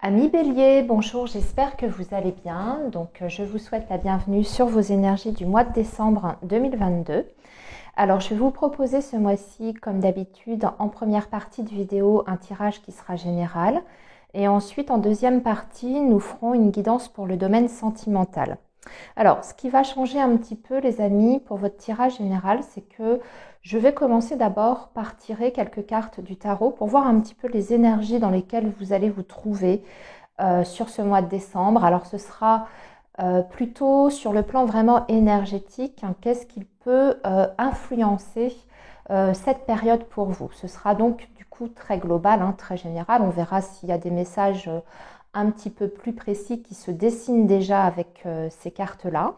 Amis Bélier, bonjour, j'espère que vous allez bien. Je vous souhaite la bienvenue sur vos énergies du mois de décembre 2022. Alors, je vais vous proposer ce mois-ci, comme d'habitude, en première partie de vidéo, un tirage qui sera général. Et ensuite, en deuxième partie, nous ferons une guidance pour le domaine sentimental. Alors, ce qui va changer un petit peu, les amis, pour votre tirage général, c'est que je vais commencer d'abord par tirer quelques cartes du tarot pour voir un petit peu les énergies dans lesquelles vous allez vous trouver sur ce mois de décembre. Alors, ce sera plutôt sur le plan vraiment énergétique, hein, qu'est-ce qui peut influencer cette période pour vous. Ce sera donc du coup très global, hein, très général. On verra s'il y a des messages un petit peu plus précis qui se dessinent déjà avec ces cartes-là.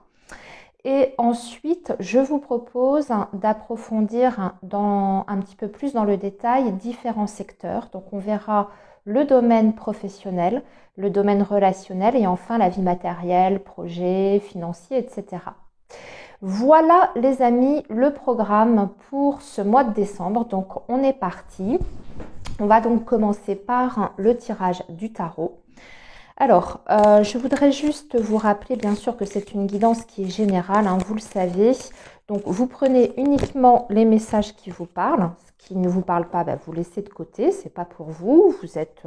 Et ensuite, je vous propose d'approfondir un petit peu plus dans le détail différents secteurs. Donc, on verra le domaine professionnel, le domaine relationnel et enfin la vie matérielle, projet, financier, etc. Voilà les amis, le programme pour ce mois de décembre. Donc, on est parti. On va donc commencer par le tirage du tarot. Alors, je voudrais juste vous rappeler, bien sûr, que c'est une guidance qui est générale, hein, vous le savez. Donc, vous prenez uniquement les messages qui vous parlent. Ce qui ne vous parle pas, vous laissez de côté, c'est pas pour vous. Vous êtes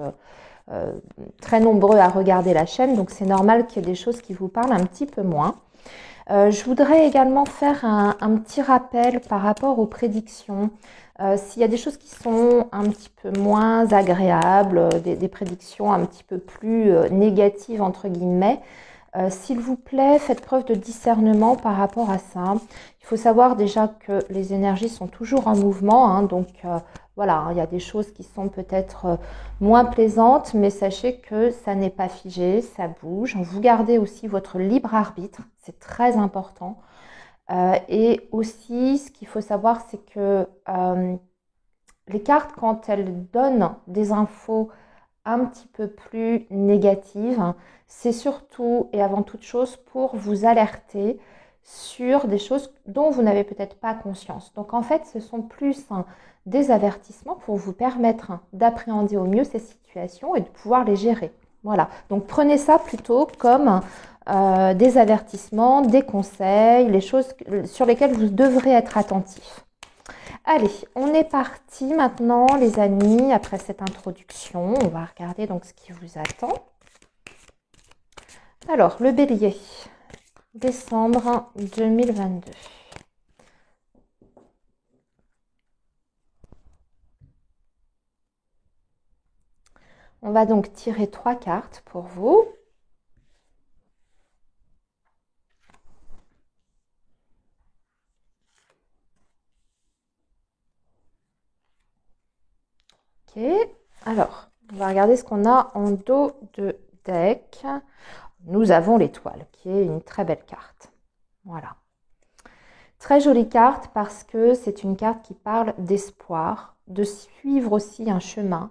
très nombreux à regarder la chaîne, donc c'est normal qu'il y ait des choses qui vous parlent un petit peu moins. Je voudrais également faire un petit rappel par rapport aux prédictions. S'il y a des choses qui sont un petit peu moins agréables, des prédictions un petit peu plus négatives entre guillemets, s'il vous plaît, faites preuve de discernement par rapport à ça. Il faut savoir déjà que les énergies sont toujours en mouvement, hein, donc voilà, hein, il y a des choses qui sont peut-être moins plaisantes, mais sachez que ça n'est pas figé, ça bouge. Vous gardez aussi votre libre arbitre, c'est très important. Et aussi, ce qu'il faut savoir, c'est que les cartes, quand elles donnent des infos un petit peu plus négatives, c'est surtout et avant toute chose pour vous alerter sur des choses dont vous n'avez peut-être pas conscience. Donc en fait, ce sont plus des avertissements pour vous permettre d'appréhender au mieux ces situations et de pouvoir les gérer. Voilà, donc prenez ça plutôt comme des avertissements, des conseils, les choses sur lesquelles vous devrez être attentif. Allez, on est parti maintenant les amis, après cette introduction, on va regarder donc ce qui vous attend. Alors, le bélier, décembre 2022. On va donc tirer 3 cartes pour vous. Ok, alors, on va regarder ce qu'on a en dos de deck. Nous avons l'étoile, qui est une très belle carte. Voilà. Très jolie carte parce que c'est une carte qui parle d'espoir, de suivre aussi un chemin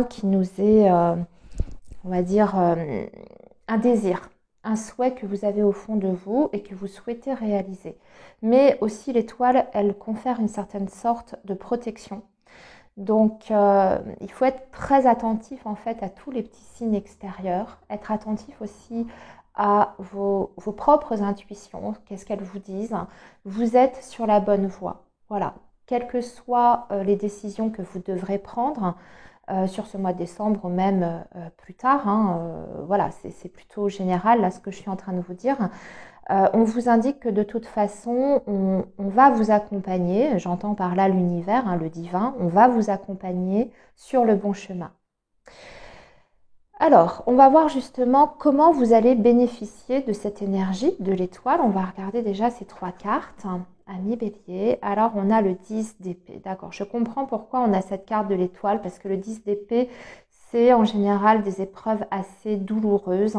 qui nous est, on va dire, un désir, un souhait que vous avez au fond de vous et que vous souhaitez réaliser. Mais aussi l'étoile, elle confère une certaine sorte de protection. Donc, il faut être très attentif en fait à tous les petits signes extérieurs, être attentif aussi à vos propres intuitions, qu'est-ce qu'elles vous disent. Vous êtes sur la bonne voie. Voilà, quelles que soient les décisions que vous devrez prendre sur ce mois de décembre ou même plus tard, hein, voilà, c'est plutôt général là ce que je suis en train de vous dire. On vous indique que de toute façon, on va vous accompagner, j'entends par là l'univers, hein, le divin, on va vous accompagner sur le bon chemin. Alors, on va voir justement comment vous allez bénéficier de cette énergie de l'étoile. On va regarder déjà ces 3 cartes. Amis Bélier. Alors, on a le 10 d'épée. D'accord, je comprends pourquoi on a cette carte de l'étoile, parce que le 10 d'épée, c'est en général des épreuves assez douloureuses.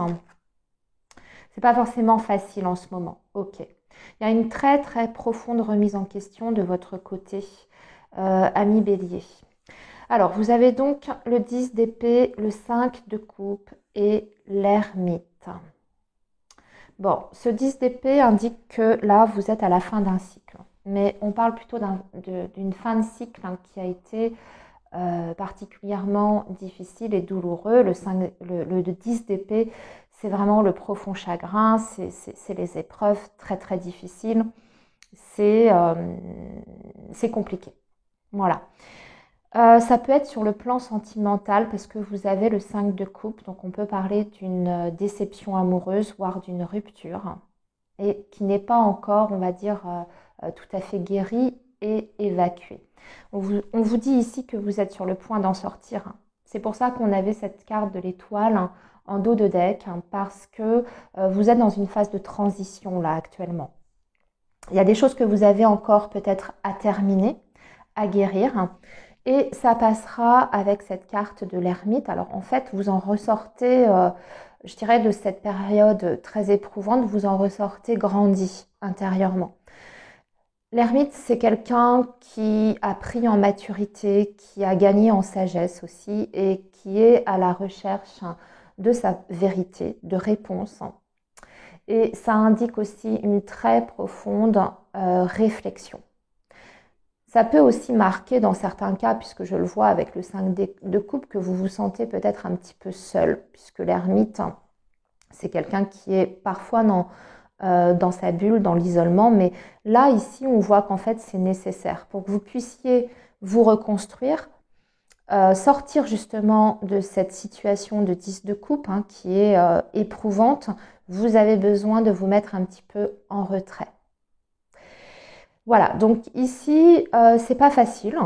C'est pas forcément facile en ce moment. Ok. Il y a une très très profonde remise en question de votre côté, ami Bélier. Alors, vous avez donc le 10 d'épée, le 5 de coupe et l'ermite. Bon, ce 10 d'épée indique que là, vous êtes à la fin d'un cycle. Mais on parle plutôt d'une fin de cycle qui a été particulièrement difficile et douloureux. Le 10 d'épée, c'est vraiment le profond chagrin, c'est les épreuves très très difficiles, c'est compliqué. Voilà. Ça peut être sur le plan sentimental parce que vous avez le 5 de coupe, donc on peut parler d'une déception amoureuse, voire d'une rupture, et qui n'est pas encore, on va dire, tout à fait guérie et évacuée. On vous dit ici que vous êtes sur le point d'en sortir. C'est pour ça qu'on avait cette carte de l'étoile en dos de deck, parce que vous êtes dans une phase de transition là actuellement. Il y a des choses que vous avez encore peut-être à terminer, à guérir. Et ça passera avec cette carte de l'ermite. Alors en fait, vous en ressortez, je dirais, de cette période très éprouvante, vous en ressortez grandi intérieurement. L'ermite, c'est quelqu'un qui a pris en maturité, qui a gagné en sagesse aussi et qui est à la recherche de sa vérité, de réponse. Et ça indique aussi une très profonde réflexion. Ça peut aussi marquer dans certains cas, puisque je le vois avec le 5 de coupe, que vous vous sentez peut-être un petit peu seul, puisque l'ermite, c'est quelqu'un qui est parfois dans sa bulle, dans l'isolement, mais là, ici, on voit qu'en fait, c'est nécessaire pour que vous puissiez vous reconstruire, sortir justement de cette situation de 10 de coupe qui est éprouvante. Vous avez besoin de vous mettre un petit peu en retrait. Voilà, donc ici, c'est pas facile.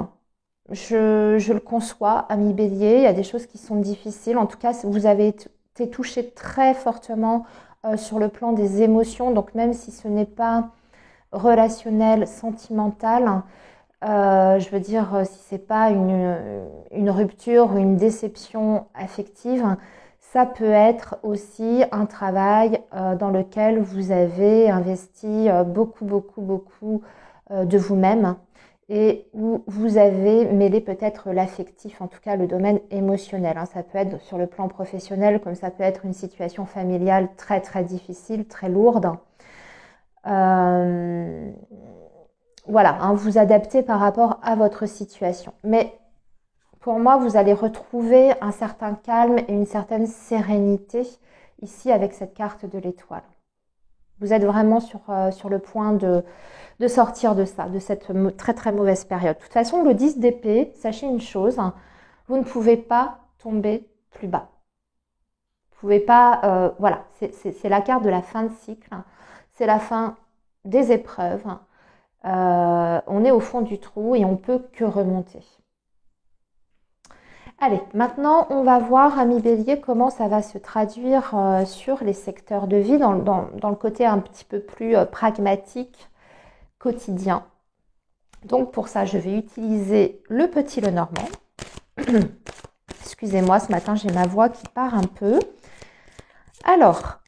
Je le conçois, ami Bélier, il y a des choses qui sont difficiles. En tout cas, vous avez été touché très fortement sur le plan des émotions. Donc même si ce n'est pas relationnel, sentimental, je veux dire, si c'est pas une rupture ou une déception affective, ça peut être aussi un travail dans lequel vous avez investi beaucoup de vous-même et où vous avez mêlé peut-être l'affectif, en tout cas le domaine émotionnel. Ça peut être sur le plan professionnel, comme ça peut être une situation familiale très très difficile, très lourde. Voilà, vous adaptez par rapport à votre situation. Mais pour moi, vous allez retrouver un certain calme et une certaine sérénité ici avec cette carte de l'étoile. Vous êtes vraiment sur le point de sortir de ça, de cette très très mauvaise période. De toute façon, le 10 d'épée, sachez une chose, vous ne pouvez pas tomber plus bas. Vous ne pouvez pas, voilà, c'est la carte de la fin de cycle, c'est la fin des épreuves. On est au fond du trou et on peut que remonter. Allez, maintenant on va voir, ami Bélier, comment ça va se traduire sur les secteurs de vie, dans le côté un petit peu plus pragmatique, quotidien. Donc pour ça, je vais utiliser le petit Lenormand. Excusez-moi, ce matin, j'ai ma voix qui part un peu. Alors,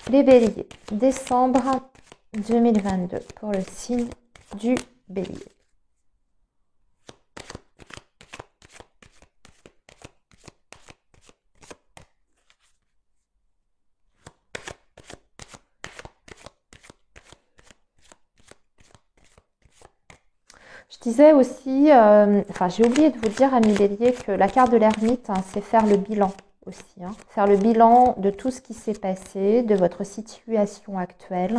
les Béliers, décembre 2022 pour le signe du Bélier. Je disais aussi, j'ai oublié de vous dire, ami Bélier, que la carte de l'ermite, c'est faire le bilan aussi. Faire le bilan de tout ce qui s'est passé, de votre situation actuelle.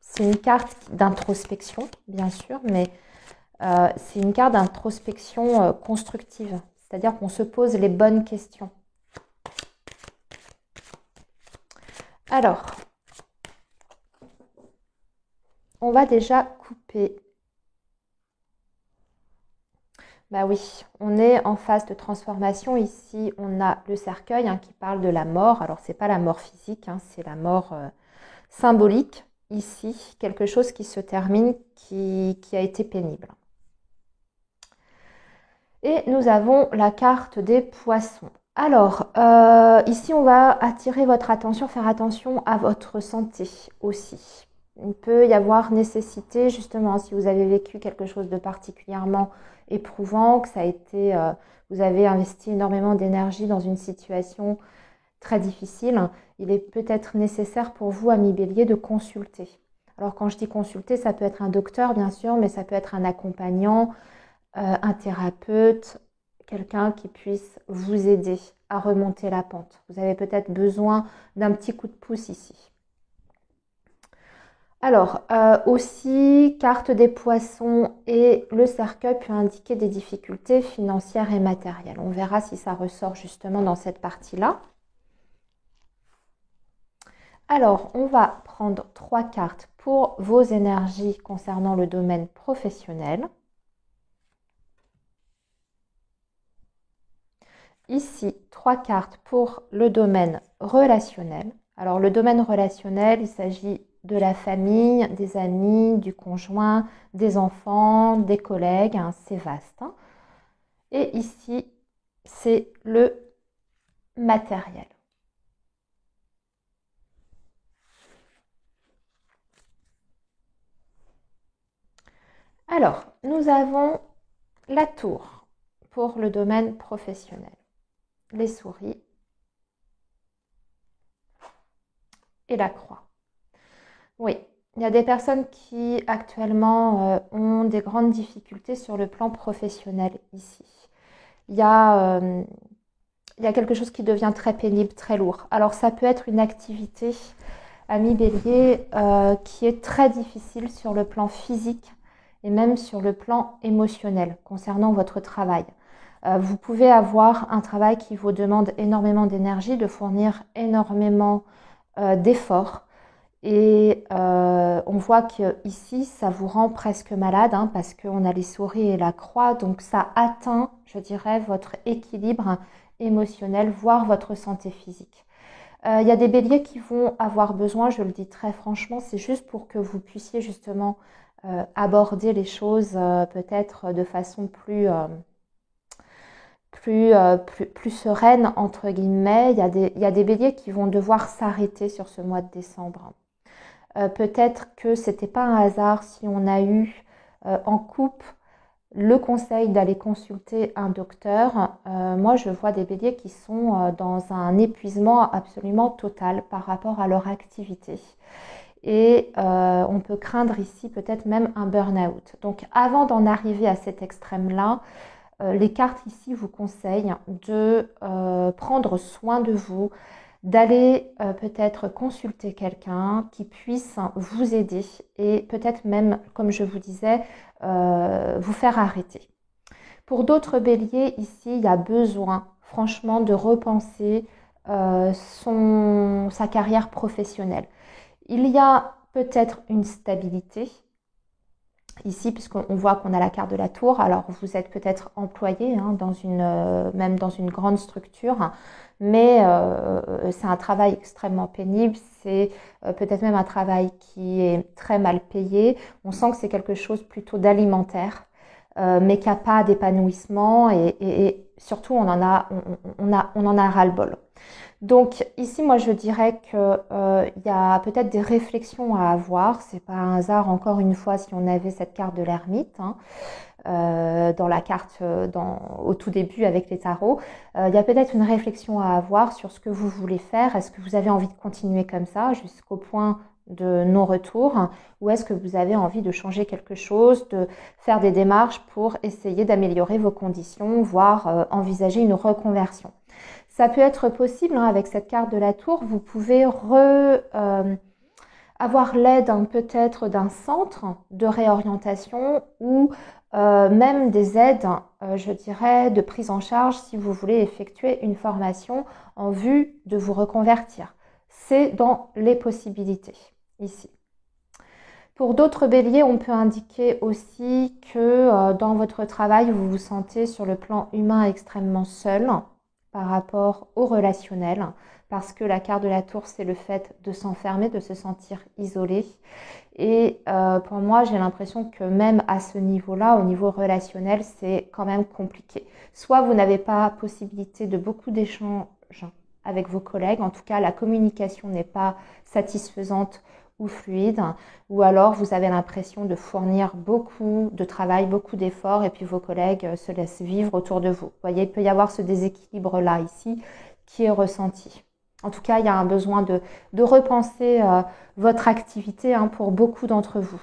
C'est une carte d'introspection, bien sûr, mais c'est une carte d'introspection constructive. C'est-à-dire qu'on se pose les bonnes questions. Alors, on va déjà couper. Bah oui, on est en phase de transformation. Ici, on a le cercueil qui parle de la mort. Alors, c'est pas la mort physique, c'est la mort symbolique. Ici, quelque chose qui se termine, qui a été pénible. Et nous avons la carte des poissons. Alors, ici, on va attirer votre attention, faire attention à votre santé aussi. Il peut y avoir nécessité, justement, si vous avez vécu quelque chose de particulièrement éprouvant, que ça a été, vous avez investi énormément d'énergie dans une situation très difficile, il est peut-être nécessaire pour vous, ami Bélier, de consulter Alors quand je dis consulter, ça peut être un docteur bien sûr, mais ça peut être un accompagnant, un thérapeute, quelqu'un qui puisse vous aider à remonter la pente. Vous avez peut-être besoin d'un petit coup de pouce ici. Alors, aussi, carte des poissons et le cercueil peut indiquer des difficultés financières et matérielles. On verra si ça ressort justement dans cette partie-là. Alors, on va prendre 3 cartes pour vos énergies concernant le domaine professionnel. Ici, 3 cartes pour le domaine relationnel. Alors, le domaine relationnel, il s'agit de la famille, des amis, du conjoint, des enfants, des collègues, hein, c'est vaste. Hein. Et ici, c'est le matériel. Alors, nous avons la tour pour le domaine professionnel, les souris et la croix. Oui, il y a des personnes qui actuellement ont des grandes difficultés sur le plan professionnel ici. Il y a, il y a quelque chose qui devient très pénible, très lourd. Alors ça peut être une activité, ami Bélier, qui est très difficile sur le plan physique et même sur le plan émotionnel concernant votre travail. Vous pouvez avoir un travail qui vous demande énormément d'énergie, de fournir énormément d'efforts. Et on voit que ici, ça vous rend presque malade hein, parce qu'on a les souris et la croix. Donc ça atteint, je dirais, votre équilibre émotionnel, voire votre santé physique. Il y a des béliers qui vont avoir besoin, je le dis très franchement, c'est juste pour que vous puissiez justement aborder les choses peut-être de façon plus sereine, entre guillemets. Il y a des béliers qui vont devoir s'arrêter sur ce mois de décembre. Peut-être que c'était pas un hasard si on a eu en couple le conseil d'aller consulter un docteur. Moi, je vois des béliers qui sont dans un épuisement absolument total par rapport à leur activité. Et on peut craindre ici peut-être même un burn-out. Donc avant d'en arriver à cet extrême-là, les cartes ici vous conseillent de prendre soin de vous, d'aller peut-être consulter quelqu'un qui puisse vous aider et peut-être même, comme je vous disais, vous faire arrêter. Pour d'autres béliers, ici, il y a besoin franchement de repenser sa carrière professionnelle. Il y a peut-être une stabilité ici, puisqu'on voit qu'on a la carte de la tour. Alors, vous êtes peut-être employé hein, même dans une grande structure, mais c'est un travail extrêmement pénible. C'est peut-être même un travail qui est très mal payé. On sent que c'est quelque chose plutôt d'alimentaire, mais qui n'a pas d'épanouissement et surtout, on en a ras-le-bol. Donc ici, moi, je dirais qu'il y a peut-être des réflexions à avoir. C'est pas un hasard, encore une fois, si on avait cette carte de l'ermite hein, dans la carte au tout début avec les tarots. Il y a peut-être une réflexion à avoir sur ce que vous voulez faire. Est-ce que vous avez envie de continuer comme ça jusqu'au point de non-retour ou est-ce que vous avez envie de changer quelque chose, de faire des démarches pour essayer d'améliorer vos conditions, voire envisager une reconversion. Ça peut être possible hein, avec cette carte de la tour, vous pouvez avoir l'aide hein, peut-être d'un centre de réorientation ou même des aides, je dirais, de prise en charge si vous voulez effectuer une formation en vue de vous reconvertir. C'est dans les possibilités ici. Pour d'autres béliers, on peut indiquer aussi que dans votre travail, vous vous sentez sur le plan humain extrêmement seul par rapport au relationnel, parce que la carte de la tour, c'est le fait de s'enfermer, de se sentir isolé. Et pour moi, j'ai l'impression que même à ce niveau-là, au niveau relationnel, c'est quand même compliqué. Soit vous n'avez pas possibilité de beaucoup d'échanges avec vos collègues, en tout cas la communication n'est pas satisfaisante ou fluide, ou alors vous avez l'impression de fournir beaucoup de travail, beaucoup d'efforts, et puis vos collègues se laissent vivre autour de vous. Vous voyez, il peut y avoir ce déséquilibre-là ici qui est ressenti. En tout cas, il y a un besoin de repenser votre activité pour beaucoup d'entre vous.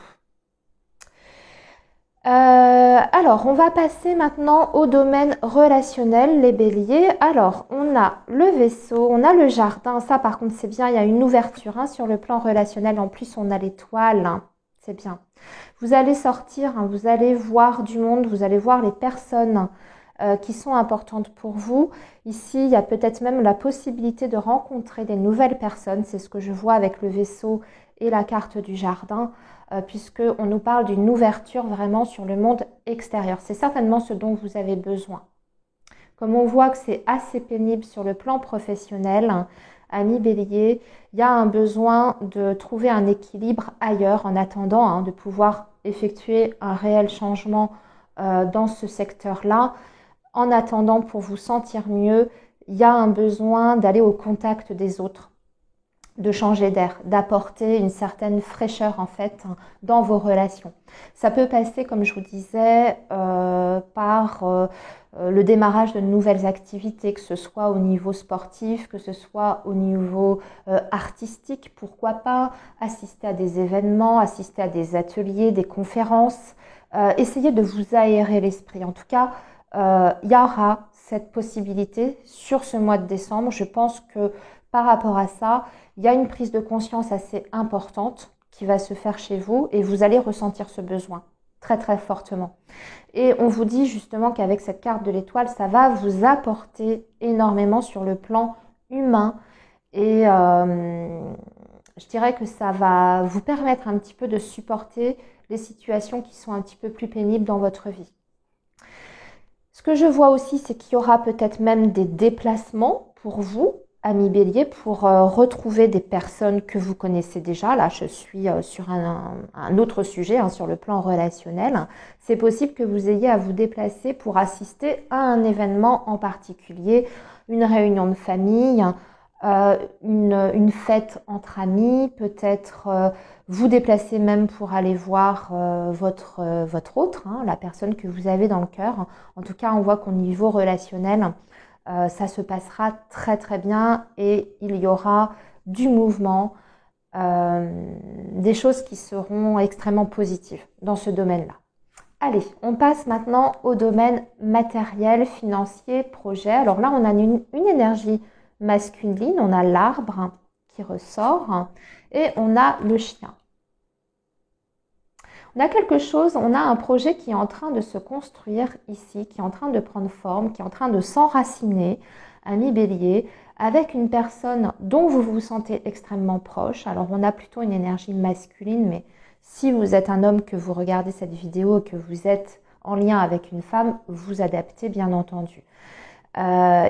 Alors, on va passer maintenant au domaine relationnel, les béliers. Alors, on a le vaisseau, on a le jardin. Ça, par contre, c'est bien, il y a une ouverture sur le plan relationnel. En plus, on a l'étoile. C'est bien. Vous allez sortir, vous allez voir du monde, vous allez voir les personnes qui sont importantes pour vous. Ici, il y a peut-être même la possibilité de rencontrer des nouvelles personnes. C'est ce que je vois avec le vaisseau et la carte du jardin, puisqu'on nous parle d'une ouverture vraiment sur le monde extérieur. C'est certainement ce dont vous avez besoin. Comme on voit que c'est assez pénible sur le plan professionnel, ami bélier, il y a un besoin de trouver un équilibre ailleurs en attendant de pouvoir effectuer un réel changement dans ce secteur-là. En attendant, pour vous sentir mieux, il y a un besoin d'aller au contact des autres, de changer d'air, d'apporter une certaine fraîcheur en fait dans vos relations. Ça peut passer, comme je vous disais, par le démarrage de nouvelles activités, que ce soit au niveau sportif, que ce soit au niveau artistique, pourquoi pas, assister à des événements, assister à des ateliers, des conférences, essayez de vous aérer l'esprit. En tout cas, il y aura cette possibilité sur ce mois de décembre. Je pense que par rapport à ça, il y a une prise de conscience assez importante qui va se faire chez vous et vous allez ressentir ce besoin très très fortement. Et on vous dit justement qu'avec cette carte de l'étoile, ça va vous apporter énormément sur le plan humain et je dirais que ça va vous permettre un petit peu de supporter les situations qui sont un petit peu plus pénibles dans votre vie. Ce que je vois aussi, c'est qu'il y aura peut-être même des déplacements pour vous, amis bélier, pour retrouver des personnes que vous connaissez déjà. Là, je suis sur un autre sujet, sur le plan relationnel. C'est possible que vous ayez à vous déplacer pour assister à un événement en particulier, une réunion de famille, une fête entre amis, peut-être vous déplacer même pour aller voir votre autre, la personne que vous avez dans le cœur. En tout cas, on voit qu'au niveau relationnel, ça se passera très très bien et il y aura du mouvement, des choses qui seront extrêmement positives dans ce domaine-là. Allez, on passe maintenant au domaine matériel, financier, projet. Alors là, on a une énergie masculine, on a l'arbre qui ressort et on a le chien. On a quelque chose, on a un projet qui est en train de se construire ici, qui est en train de prendre forme, qui est en train de s'enraciner, ami bélier, avec une personne dont vous vous sentez extrêmement proche. Alors on a plutôt une énergie masculine, mais si vous êtes un homme, que vous regardez cette vidéo et que vous êtes en lien avec une femme, vous adaptez bien entendu.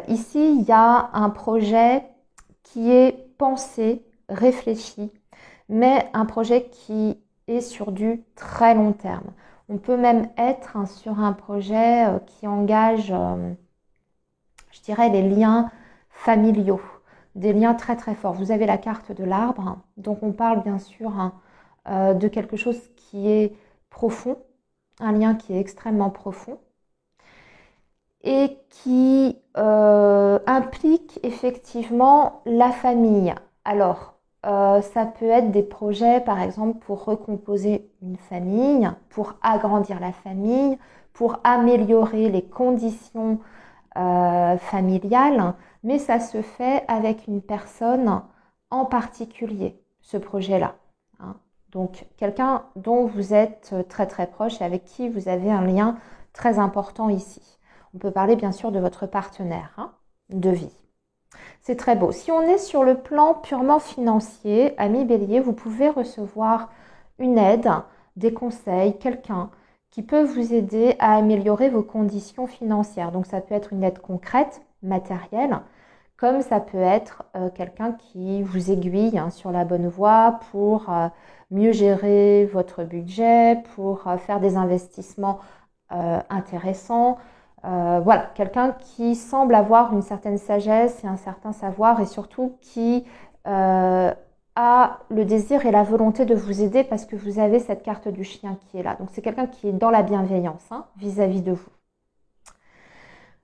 Ici, il y a un projet qui est pensé, réfléchi, mais un projet qui est sur du très long terme. On peut même être sur un projet qui engage, je dirais, les liens familiaux, des liens très très forts. Vous avez la carte de l'arbre, donc on parle bien sûr de quelque chose qui est profond, un lien qui est extrêmement profond et qui implique effectivement la famille. Alors, ça peut être des projets, par exemple, pour recomposer une famille, pour agrandir la famille, pour améliorer les conditions familiales, mais ça se fait avec une personne en particulier, ce projet-là. Donc, quelqu'un dont vous êtes très très proche et avec qui vous avez un lien très important ici. On peut parler bien sûr de votre partenaire de vie. C'est très beau. Si on est sur le plan purement financier, ami bélier, vous pouvez recevoir une aide, des conseils, quelqu'un qui peut vous aider à améliorer vos conditions financières. Donc ça peut être une aide concrète, matérielle, comme ça peut être quelqu'un qui vous aiguille sur la bonne voie pour mieux gérer votre budget, pour faire des investissements intéressants. Voilà, quelqu'un qui semble avoir une certaine sagesse et un certain savoir et surtout qui a le désir et la volonté de vous aider parce que vous avez cette carte du chien qui est là. Donc c'est quelqu'un qui est dans la bienveillance vis-à-vis de vous.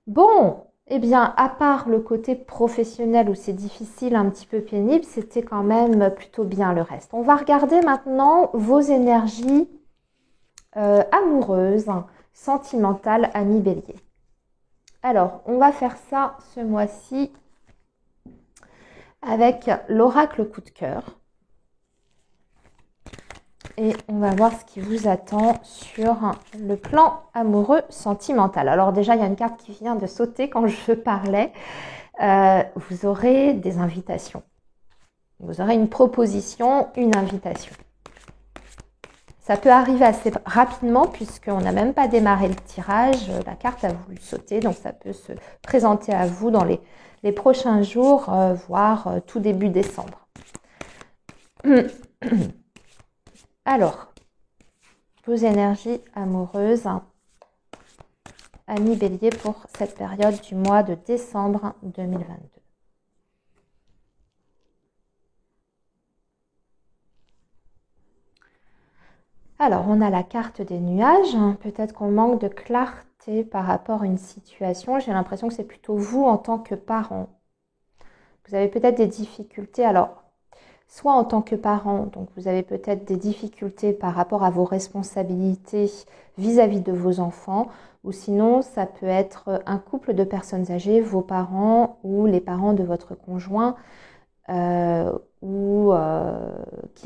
Bon, Eh bien, à part le côté professionnel où c'est difficile, un petit peu pénible, c'était quand même plutôt bien le reste. On va regarder maintenant vos énergies amoureuses, sentimentales, amis bélier. Alors, on va faire ça ce mois-ci avec l'oracle coup de cœur. Et on va voir ce qui vous attend sur le plan amoureux sentimental. Alors déjà, il y a une carte qui vient de sauter quand je parlais. Vous aurez des invitations. Vous aurez une proposition, une invitation. Ça peut arriver assez rapidement puisqu'on n'a même pas démarré le tirage. La carte a voulu sauter, donc ça peut se présenter à vous dans les prochains jours, voire tout début décembre. Alors, vos énergies amoureuses, amis bélier, pour cette période du mois de décembre 2022. Alors, on a la carte des nuages. Peut-être qu'on manque de clarté par rapport à une situation. J'ai l'impression que c'est plutôt vous en tant que parent. Vous avez peut-être des difficultés. Alors, soit en tant que parent, donc vous avez peut-être des difficultés par rapport à vos responsabilités vis-à-vis de vos enfants, ou sinon ça peut être un couple de personnes âgées, vos parents ou les parents de votre conjoint, qui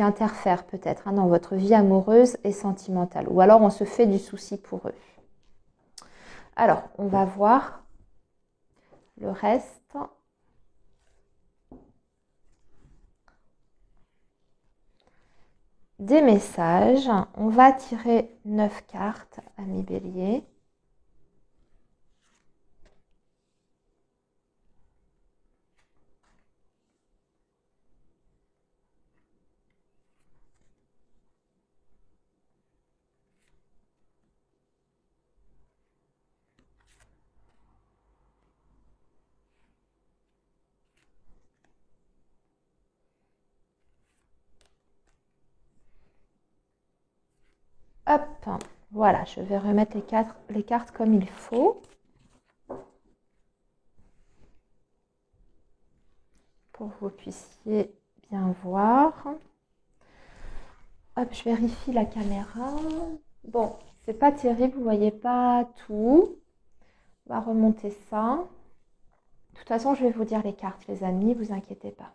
interfèrent peut-être dans votre vie amoureuse et sentimentale, ou alors on se fait du souci pour eux. Alors, on va voir le reste. Des messages. On va tirer 9 cartes, amis bélier. Hop, voilà, je vais remettre les cartes comme il faut. Pour que vous puissiez bien voir. Hop, je vérifie la caméra. Bon, c'est pas terrible, vous voyez pas tout. On va remonter ça. De toute façon, je vais vous dire les cartes, les amis, vous inquiétez pas.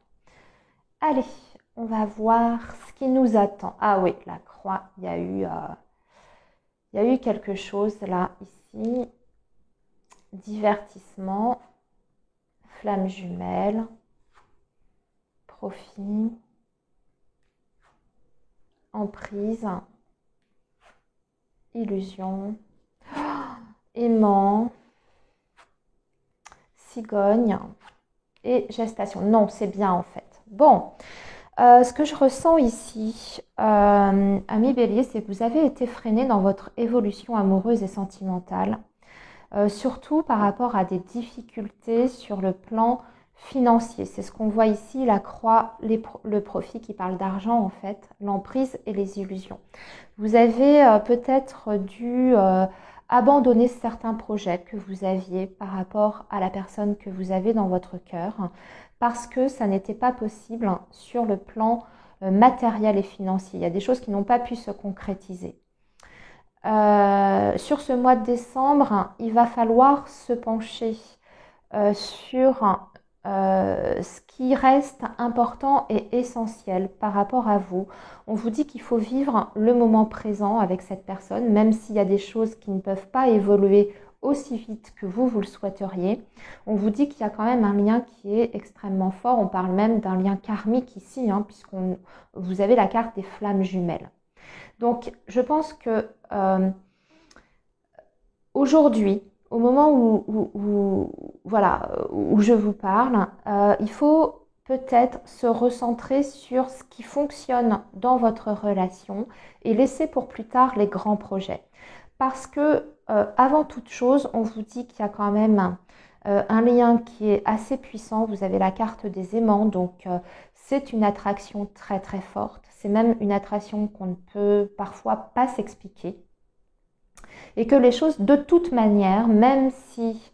Allez, on va voir ce qui nous attend. Ah oui, la croix, il y a eu quelque chose là, ici. Divertissement, flamme jumelle, profit, emprise, illusion, aimant, cigogne et gestation. Non, c'est bien en fait. Bon, ce que je ressens ici, amis bélier, c'est que vous avez été freiné dans votre évolution amoureuse et sentimentale, surtout par rapport à des difficultés sur le plan financier. C'est ce qu'on voit ici, la croix, le profit qui parle d'argent en fait, l'emprise et les illusions. Vous avez peut-être dû abandonner certains projets que vous aviez par rapport à la personne que vous avez dans votre cœur parce que ça n'était pas possible sur le plan matériel et financier. Il y a des choses qui n'ont pas pu se concrétiser. Sur ce mois de décembre, il va falloir se pencher sur ce qui reste important et essentiel par rapport à vous. On vous dit qu'il faut vivre le moment présent avec cette personne, même s'il y a des choses qui ne peuvent pas évoluer aussi vite que vous le souhaiteriez. On vous dit qu'il y a quand même un lien qui est extrêmement fort. On parle même d'un lien karmique ici, puisqu'on vous avez la carte des flammes jumelles. Donc, je pense que aujourd'hui, au moment où je vous parle, il faut peut-être se recentrer sur ce qui fonctionne dans votre relation et laisser pour plus tard les grands projets. Parce que, avant toute chose, on vous dit qu'il y a quand même un lien qui est assez puissant. Vous avez la carte des aimants, donc c'est une attraction très très forte. C'est même une attraction qu'on ne peut parfois pas s'expliquer. Et que les choses, de toute manière, même si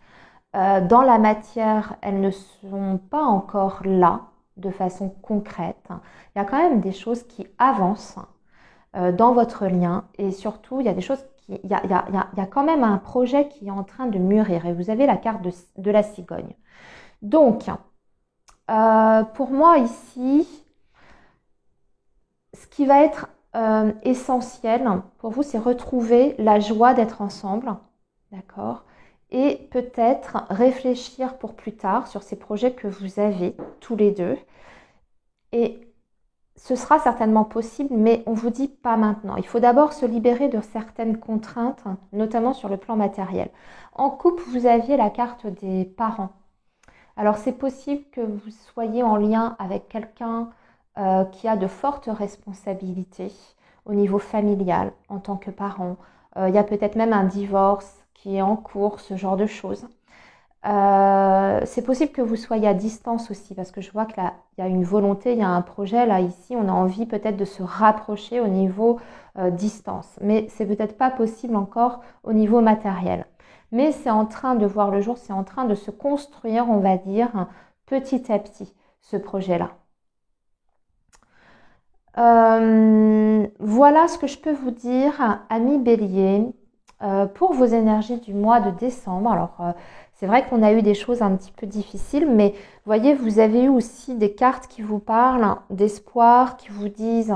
Dans la matière, elles ne sont pas encore là de façon concrète. Il y a quand même des choses qui avancent dans votre lien et surtout, il y a des choses il y a quand même un projet qui est en train de mûrir et vous avez la carte de la cigogne. Donc, pour moi ici, ce qui va être essentiel pour vous, c'est retrouver la joie d'être ensemble, d'accord? Et peut-être réfléchir pour plus tard sur ces projets que vous avez tous les deux. Et ce sera certainement possible, mais on ne vous dit pas maintenant. Il faut d'abord se libérer de certaines contraintes, notamment sur le plan matériel. En couple, vous aviez la carte des parents. Alors c'est possible que vous soyez en lien avec quelqu'un qui a de fortes responsabilités au niveau familial en tant que parent. Il y a peut-être même un divorce qui est en cours, ce genre de choses. C'est possible que vous soyez à distance aussi parce que je vois que là, il y a une volonté, il y a un projet. Là, ici, on a envie peut-être de se rapprocher au niveau distance. Mais c'est peut-être pas possible encore au niveau matériel. Mais c'est en train de voir le jour, c'est en train de se construire, on va dire, petit à petit, ce projet-là. Voilà ce que je peux vous dire, amis Bélier, pour vos énergies du mois de décembre. Alors, c'est vrai qu'on a eu des choses un petit peu difficiles, mais voyez, vous avez eu aussi des cartes qui vous parlent d'espoir, qui vous disent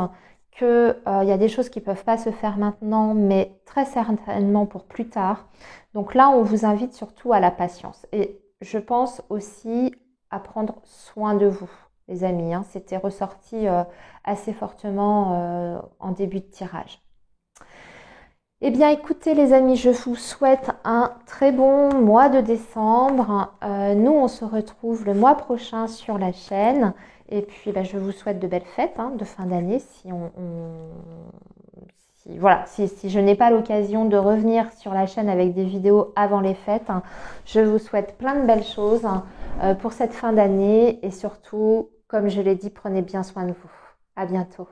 qu'il y a des choses qui ne peuvent pas se faire maintenant, mais très certainement pour plus tard. Donc là, on vous invite surtout à la patience. Et je pense aussi à prendre soin de vous, les amis. Hein. C'était ressorti assez fortement en début de tirage. Eh bien, écoutez les amis, je vous souhaite un très bon mois de décembre. Nous, on se retrouve le mois prochain sur la chaîne. Et puis, je vous souhaite de belles fêtes de fin d'année. Si je n'ai pas l'occasion de revenir sur la chaîne avec des vidéos avant les fêtes, je vous souhaite plein de belles choses pour cette fin d'année. Et surtout, comme je l'ai dit, prenez bien soin de vous. À bientôt.